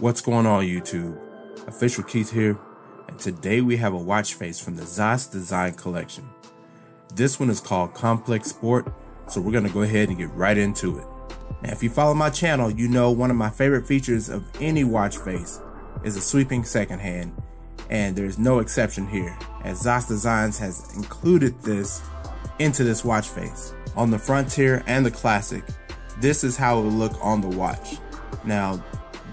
What's going on, YouTube? Official Keith here, and today we have a watch face from the Zas Design Collection. This one is called Complex Sport, so we're going to go ahead and get right into it. Now, if you follow my channel, you know one of my favorite features of any watch face is a sweeping second hand, and there's no exception here, as Zas Designs has included this into this watch face. On the Frontier and the Classic, this is how it will look on the watch. Now,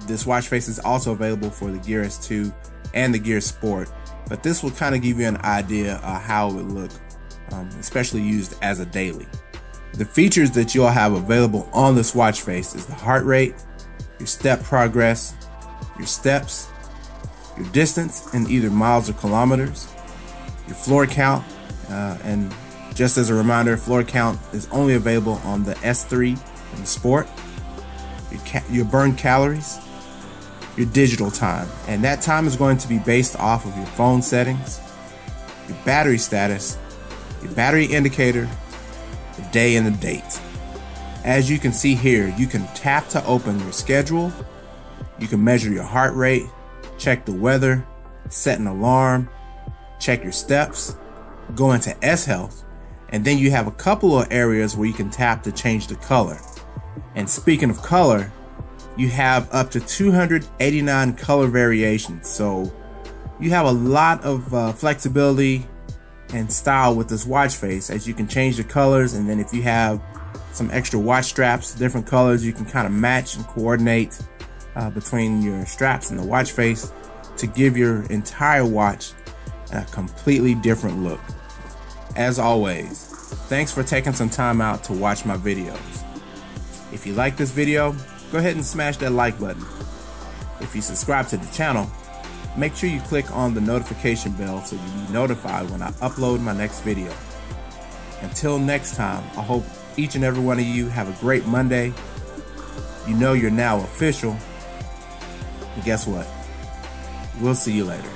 this watch face is also available for the Gear S2 and the Gear Sport, but this will kind of give you an idea of how it would look, especially used as a daily. The features that you'll have available on this watch face is the heart rate, your step progress, your steps, your distance in either miles or kilometers, your floor count, and just as a reminder, floor count is only available on the S3 and the Sport, your burned calories, your digital time, and that time is going to be based off of your phone settings, your battery status, your battery indicator, the day and the date. As you can see here, you can tap to open your schedule, you can measure your heart rate, check the weather, set an alarm, check your steps, go into S Health, and then you have a couple of areas where you can tap to change the color. And speaking of color, you have up to 289 color variations, so you have a lot of flexibility and style with this watch face, as you can change the colors, and then if you have some extra watch straps, different colors, you can kind of match and coordinate between your straps and the watch face to give your entire watch a completely different look. As always, thanks for taking some time out to watch my videos. If you like this video, go ahead and smash that like button. If you subscribe to the channel, make sure you click on the notification bell so you'll be notified when I upload my next video. Until next time, I hope each and every one of you have a great Monday. You know you're now official. And guess what? We'll see you later.